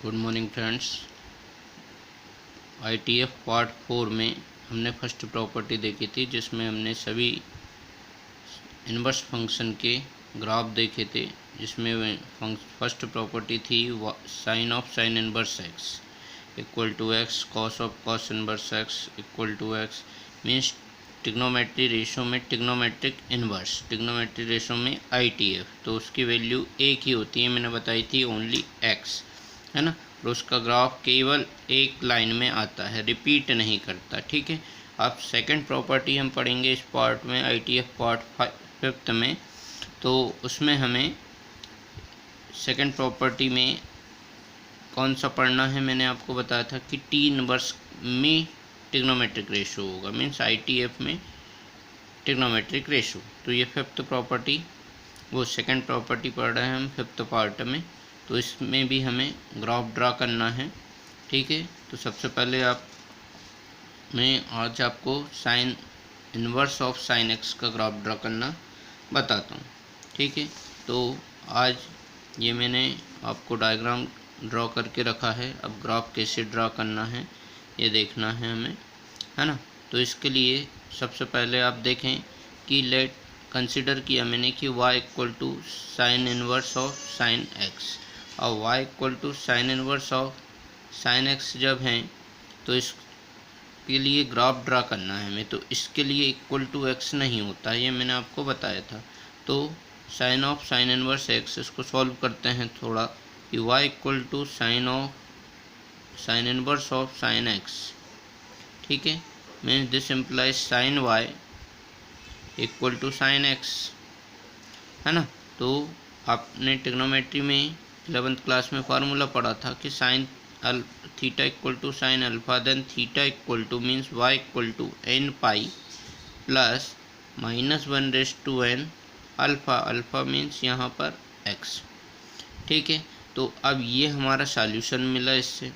Good morning friends. ITF part 4 में हमने first property देखी थी, जिसमें हमने सभी इन्वर्स फंक्शन के ग्राफ देखे थे। जिसमें फर्स्ट प्रॉपर्टी थी sine of sine inverse x equal to x, cos of cos inverse x equal to x. Means trigonometry ratio में ट्रिग्नोमेट्रिक इन्वर्स, ट्रिग्नोमेट्री रेशो में ITF, तो उसकी वैल्यू एक ही होती है। मैंने बताई थी ओनली एक्स, है ना। और उसका ग्राफ केवल एक लाइन में आता है, रिपीट नहीं करता। ठीक है। अब सेकंड प्रॉपर्टी हम पढ़ेंगे इस पार्ट में, ITF पार्ट 5 में। तो उसमें हमें सेकंड प्रॉपर्टी में कौन सा पढ़ना है, मैंने आपको बताया था कि टी इनवर्स में ट्रिग्नोमेट्रिक रेशो होगा। मीन्स ITF में ट्रिग्नोमेट्रिक रेशो। तो ये फिफ्थ प्रॉपर्टी, वो सेकंड प्रॉपर्टी पढ़ रहे हैं हम फिफ्थ पार्ट में। तो इसमें भी हमें ग्राफ ड्रा करना है। ठीक है। तो सबसे पहले मैं आज आपको sign inverse of sine x का ग्राफ ड्रा करना बताता हूँ। ठीक है। तो आज ये मैंने आपको डायग्राम ड्रॉ करके रखा है। अब ग्राफ कैसे ड्रा करना है ये देखना है हमें, है ना। तो इसके लिए सबसे पहले आप देखें कि लेट कंसिडर किया मैंने कि y equal to sine inverse of sine x, और y equal to sine inverse of sine x जब हैं तो इसके लिए ग्राफ ड्रा करना है हमें। तो इसके लिए इक्वल टू एक्स नहीं होता, ये मैंने आपको बताया था। तो sine of sine inverse x, इसको सॉल्व करते हैं थोड़ा, कि y equal to sine of sine inverse of sine x. ठीक है। Means this implies sine y equal to sine x, है ना। तो आपने ट्रिग्नोमेट्री में 11th क्लास में फार्मूला पढ़ा था कि sine theta equal to sine alpha, then theta equal to means y equal to n pi plus -1/n alpha, alpha means यहाँ पर x। ठीक है। तो अब ये हमारा सॉल्यूशन मिला इससे,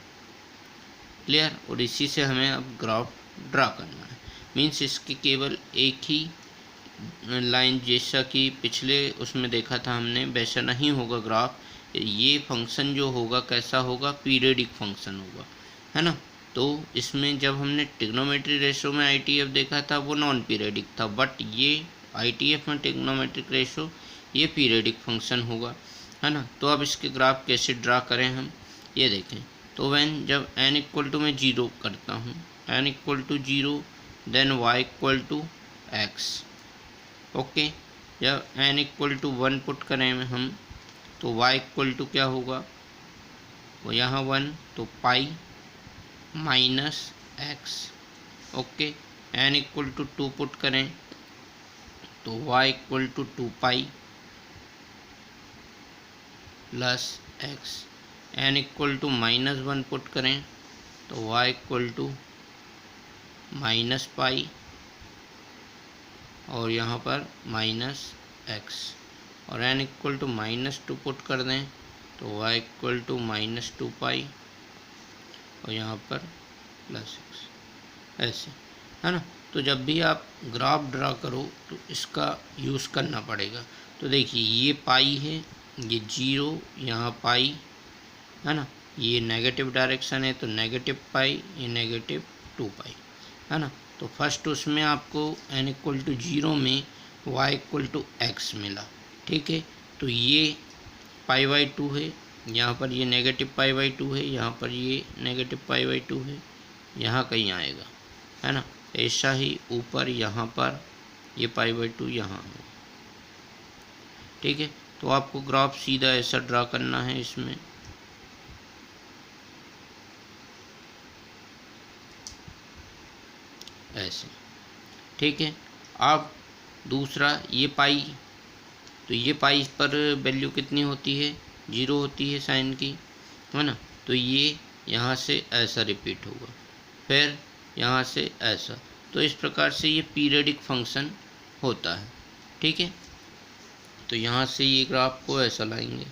क्लियर। और इसी से हमें अब ग्राफ ड्रा करना है। मीन्स इसकी केवल एक ही लाइन, जैसा कि पिछले उसमें देखा था हमने, वैसा नहीं होगा ग्राफ। ये फंक्शन जो होगा कैसा होगा, पीरियडिक फंक्शन होगा, है ना। तो इसमें जब हमने ट्रिग्नोमेट्री रेशो में ITF देखा था वो नॉन पीरियडिक था, बट ये ITF में ट्रिग्नोमेट्रिक रेशो ये पीरियडिक फंक्शन होगा, है ना। तो अब इसके ग्राफ कैसे ड्रा करें हम ये देखें। तो वैन जब n इक्वल टू मैं 0 करता हूँ, n equal to 0, then y equal to x. Okay. जब n इक्वल टू 1 पुट करें हम, तो y इक्वल टू क्या होगा, वो यहाँ 1, तो pi minus x. Okay. n equal to 2 put करें तो y equal to 2 pi plus x. n equal to -1 put करें तो y equal to minus pi और यहाँ पर माइनस एक्स। और n इक्वल टू -2 पुट कर दें तो y इक्वल टू -2 पाई और यहाँ पर प्लस एक्स, ऐसे, है ना। तो जब भी आप ग्राफ ड्रा करो तो इसका यूज़ करना पड़ेगा। तो देखिए ये पाई है, ये 0, यहाँ पाई, है ना। ये नेगेटिव डायरेक्शन है तो नेगेटिव पाई, ये -2 पाई, है ना। तो फर्स्ट उसमें आपको n इक्वल टू 0 में y इक्वल टू एक्स मिला। ठीक है। तो ये π/2 है, यहाँ पर ये -π/2 है, यहाँ पर ये -π/2 है, यहाँ कहीं आएगा, है ना। ऐसा ही ऊपर यहाँ पर ये π/2 यहाँ है। ठीक है। तो आपको ग्राफ सीधा ऐसा ड्रा करना है इसमें, ऐसे। ठीक है। अब दूसरा ये पाई, तो ये पाई पर वैल्यू कितनी होती है, 0 होती है साइन की, है ना। तो ये यहाँ से ऐसा रिपीट होगा, फिर यहाँ से ऐसा। तो इस प्रकार से ये पीरियडिक फंक्शन होता है। ठीक है। तो यहाँ से ये ग्राफ को ऐसा लाएंगे,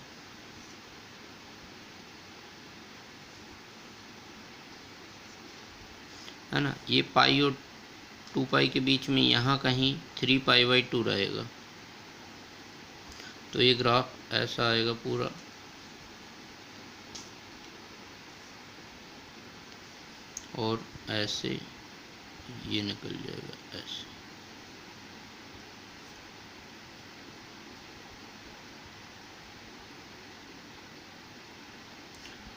है ना। ये पाई और 2 पाई के बीच में यहाँ कहीं 3π/2 रहेगा। तो ये ग्राफ ऐसा आएगा पूरा, और ऐसे ये निकल जाएगा ऐसे।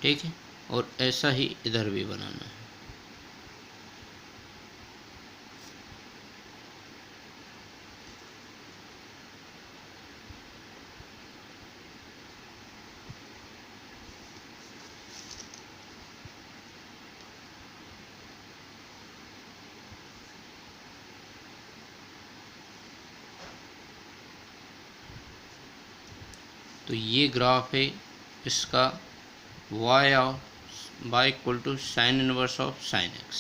ठीक है, और ऐसा ही इधर भी बनाना है। तो ये ग्राफ है इसका y equal to sine inverse of sine x.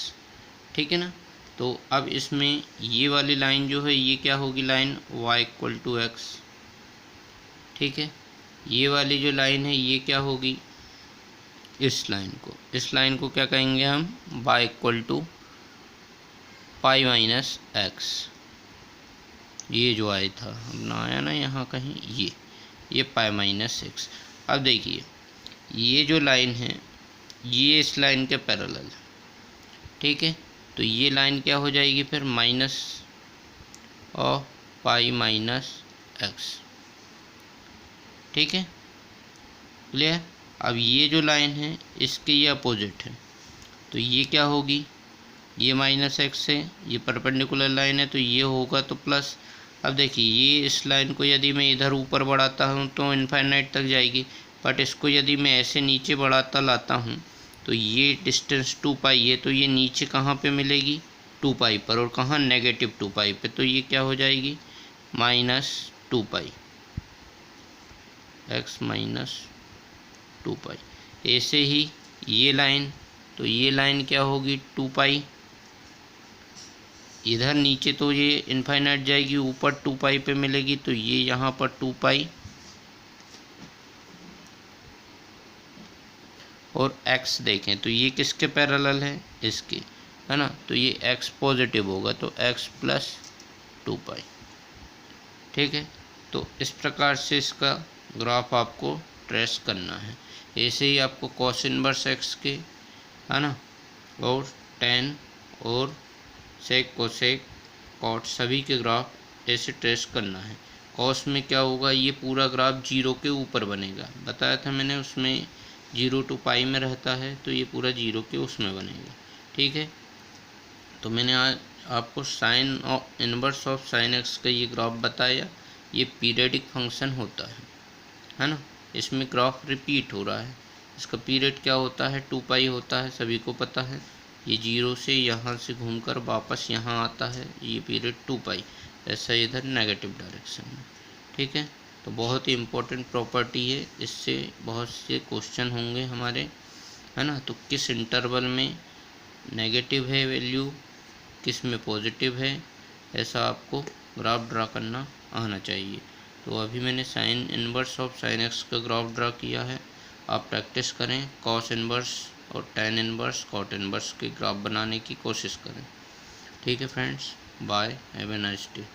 ठीक है ना। तो अब इसमें ये वाली लाइन जो है ये क्या होगी, line y equal to x. ठीक है, ये वाली जो लाइन है ये क्या होगी, इस लाइन को क्या कहेंगे हम, y equal to pi minus x. ये जो आया था अपना आया ना यहाँ कहीं, ये पाई माइनस एक्स। अब देखिए ये जो लाइन है ये इस लाइन के पैरेलल है। ठीक है, तो ये लाइन क्या हो जाएगी फिर, माइनस और पाई माइनस एक्स। ठीक है, क्लियर। अब ये जो लाइन है इसके ये अपोजिट है, तो ये क्या होगी, ये माइनस एक्स है, ये परपेंडिकुलर लाइन है तो ये होगा तो प्लस। अब देखिए ये इस लाइन को यदि मैं इधर ऊपर बढ़ाता हूँ तो इनफाइनाइट तक जाएगी, बट इसको यदि मैं ऐसे नीचे बढ़ाता लाता हूँ तो ये डिस्टेंस 2 पाई है, तो ये नीचे कहाँ पे मिलेगी, 2 पाई पर, और कहाँ, नेगेटिव 2 पाई पे, तो ये क्या हो जाएगी, माइनस 2 पाई एक्स माइनस 2 पाई। ऐसे ही ये लाइन, तो ये लाइन क्या होगी, 2 पाई, इधर नीचे तो ये इनफाइनाइट जाएगी, ऊपर 2 पाई पे मिलेगी, तो ये यहाँ पर 2 पाई, और x देखें तो ये किसके पैरेलल है, इसके, है ना, तो ये x पॉजिटिव होगा तो x प्लस 2 पाई। ठीक है, तो इस प्रकार से इसका ग्राफ आपको ट्रेस करना है। ऐसे ही आपको कॉस इनवर्स x के, है ना, और tan और सेक कोसेक कॉट सभी के ग्राफ ऐसे ट्रेस करना है। कॉस में क्या होगा, ये पूरा ग्राफ 0 के ऊपर बनेगा, बताया था मैंने, उसमें 0 टू पाई में रहता है, तो ये पूरा 0 के उसमें बनेगा। ठीक है, तो मैंने आज आपको साइन और इनवर्स ऑफ साइन एक्स का ये ग्राफ बताया। ये पीरियडिक फंक्शन होता है ना, इसमें ग्राफ रिपीट हो रहा है। इसका पीरियड क्या होता है, 2 पाई होता है, सभी को पता है। ये 0 से यहाँ से घूमकर वापस यहाँ आता है, ये पीरियड 2 पाई, ऐसा इधर नेगेटिव डायरेक्शन में। ठीक है, तो बहुत ही इम्पोर्टेंट प्रॉपर्टी है, इससे बहुत से क्वेश्चन होंगे हमारे, है ना। तो किस इंटरवल में नेगेटिव है वैल्यू, किस में पॉजिटिव है, ऐसा आपको ग्राफ ड्रा करना आना चाहिए। तो अभी मैंने sine inverse of sine x का ग्राफ ड्रा किया है, आप प्रैक्टिस करें, कॉस इनवर्स और टैन इनवर्स, कॉट इनवर्स के ग्राफ बनाने की कोशिश करें। ठीक है friends, bye, have a nice day.